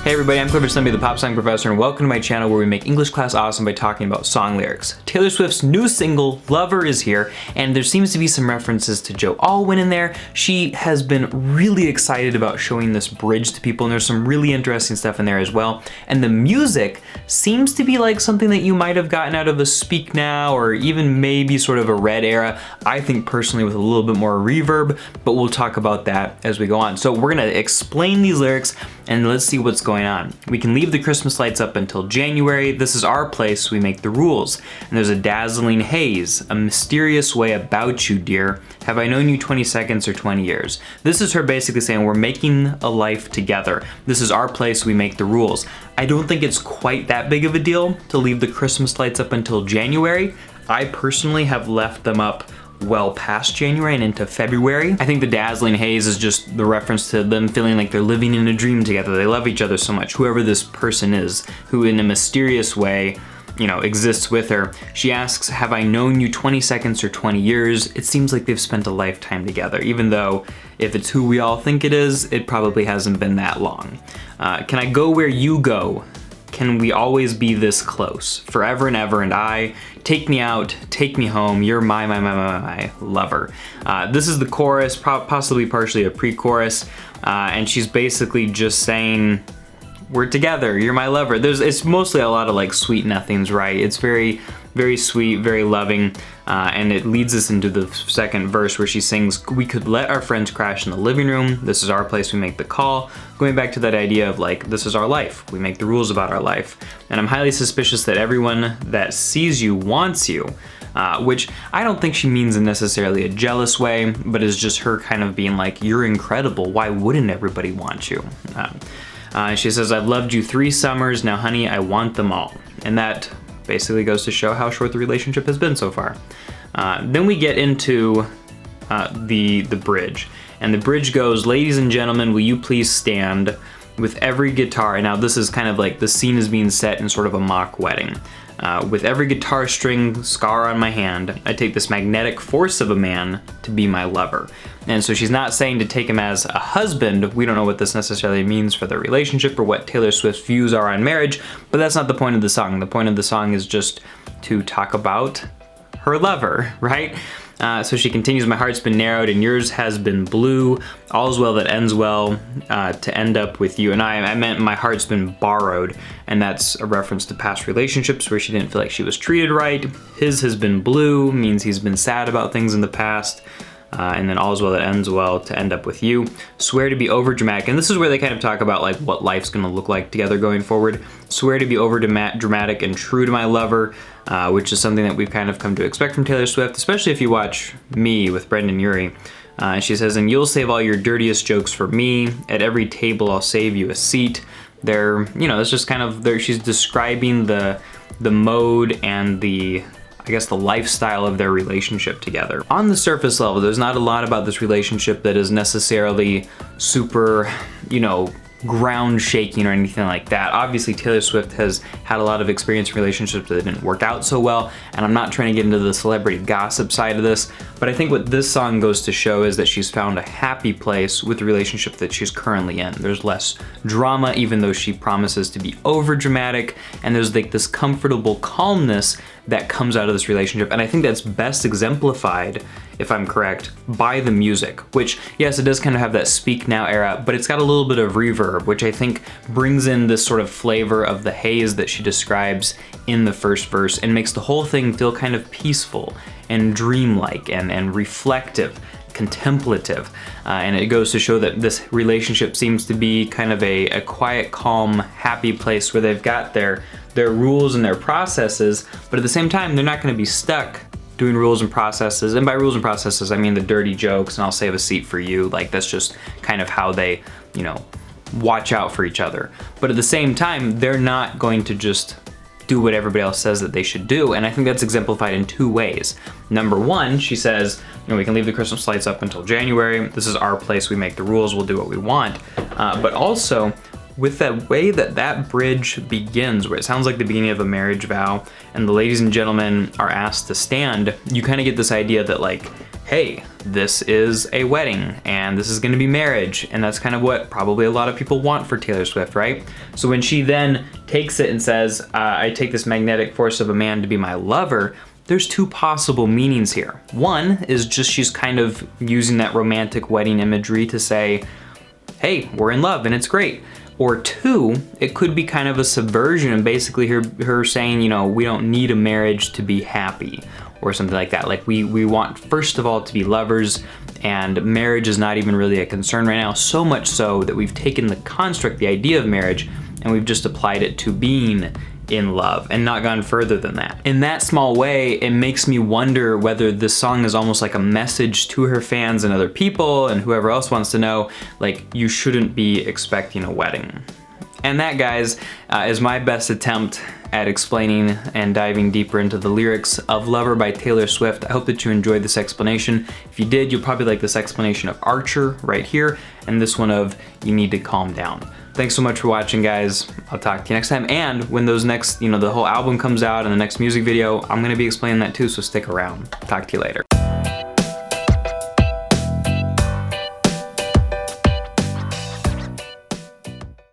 Hey everybody, I'm Clifford Slemby, the Pop Song Professor, and welcome to my channel where we make English class awesome by talking about song lyrics. Taylor Swift's new single, Lover, is here, and there seems to be some references to Joe Alwyn in there. She has been really excited about showing this bridge to people, and there's some really interesting stuff in there as well. And the music seems to be like something that you might have gotten out of a Speak Now, or even maybe sort of a Red era. I think personally with a little bit more reverb, but we'll talk about that as we go on. So we're gonna explain these lyrics, and let's see what's going on. We can leave the Christmas lights up until January. This is our place, we make the rules. And there's a dazzling haze, a mysterious way about you, dear. Have I known you 20 seconds or 20 years? This is her basically saying we're making a life together. This is our place, we make the rules. I don't think it's quite that big of a deal to leave the Christmas lights up until January. I personally have left them up well past January and into February. I think the dazzling haze is just the reference to them feeling like they're living in a dream together. They love each other so much, whoever this person is, who in a mysterious way, exists with her. She asks, have I known you 20 seconds or 20 years? It seems like they've spent a lifetime together, even though if it's who we all think it is, it probably hasn't been that long. Can I go where you go? Can we always be this close? Forever and ever and I, take me out, take me home, you're my lover. This is the chorus, possibly partially a pre-chorus, and she's basically just saying, we're together, you're my lover. It's mostly a lot of like sweet nothings, right? It's very, very sweet, very loving, and it leads us into the second verse where she sings, we could let our friends crash in the living room, this is our place, we make the call. Going back to that idea of like, this is our life, we make the rules about our life. And I'm highly suspicious that everyone that sees you wants you, which I don't think she means in necessarily a jealous way, but is just her kind of being like, you're incredible, why wouldn't everybody want you? She says, I've loved you 3 summers, now honey, I want them all. And that basically goes to show how short the relationship has been so far. Then we get into the bridge. And the bridge goes, ladies and gentlemen, will you please stand with every guitar. And now this is kind of like the scene is being set in sort of a mock wedding. With every guitar string scar on my hand, I take this magnetic force of a man to be my lover. And so she's not saying to take him as a husband. We don't know what this necessarily means for their relationship or what Taylor Swift's views are on marriage, but that's not the point of the song. The point of the song is just to talk about her lover, right? So she continues, my heart's been narrowed and yours has been blue. All's well that ends well, to end up with you. And I meant my heart's been borrowed, and that's a reference to past relationships where she didn't feel like she was treated right. His has been blue, means he's been sad about things in the past. And then all's well that ends well, to end up with you. Swear to be overdramatic, and this is where they kind of talk about like what life's gonna look like together going forward. Swear to be overdramatic and true to my lover, which is something that we've kind of come to expect from Taylor Swift, especially if you watch Me with Brendan Urie. She says, and you'll save all your dirtiest jokes for me. At every table I'll save you a seat. It's just kind of, she's describing the mode and the lifestyle of their relationship together. On the surface level, there's not a lot about this relationship that is necessarily super, ground shaking or anything like that. Obviously, Taylor Swift has had a lot of experience in relationships that didn't work out so well, and I'm not trying to get into the celebrity gossip side of this, but I think what this song goes to show is that she's found a happy place with the relationship that she's currently in. There's less drama, even though she promises to be over dramatic, and there's like this comfortable calmness that comes out of this relationship, and I think that's best exemplified, if I'm correct, by the music, which, yes, it does kind of have that Speak Now era, but it's got a little bit of reverb, which I think brings in this sort of flavor of the haze that she describes in the first verse and makes the whole thing feel kind of peaceful and dreamlike and reflective, contemplative, and it goes to show that this relationship seems to be kind of a quiet, calm, happy place where they've got their rules and their processes, but at the same time, they're not gonna be stuck doing rules and processes. And by rules and processes, I mean the dirty jokes and I'll save a seat for you. Like that's just kind of how they, watch out for each other. But at the same time, they're not going to just do what everybody else says that they should do. And I think that's exemplified in 2 ways. Number 1, she says, we can leave the Christmas lights up until January. This is our place, we make the rules, we'll do what we want. But also, with that way that bridge begins, where it sounds like the beginning of a marriage vow, and the ladies and gentlemen are asked to stand, you kind of get this idea that like, hey, this is a wedding and this is gonna be marriage, and that's kind of what probably a lot of people want for Taylor Swift, right? So when she then takes it and says, I take this magnetic force of a man to be my lover, there's two possible meanings here. One is just she's kind of using that romantic wedding imagery to say, hey, we're in love and it's great. Or two, it could be kind of a subversion and basically her saying, you know, we don't need a marriage to be happy or something like that. Like we want, first of all, to be lovers, and marriage is not even really a concern right now, so much so that we've taken the construct, the idea of marriage, and we've just applied it to being in love and not gone further than that. In that small way, it makes me wonder whether this song is almost like a message to her fans and other people and whoever else wants to know, like, you shouldn't be expecting a wedding. And that, guys, is my best attempt at explaining and diving deeper into the lyrics of Lover by Taylor Swift. I hope that you enjoyed this explanation. If you did, you'll probably like this explanation of Archer right here and this one of You Need to Calm Down. Thanks so much for watching, guys. I'll talk to you next time. And when those next, the whole album comes out and the next music video, I'm gonna be explaining that too, so stick around. Talk to you later.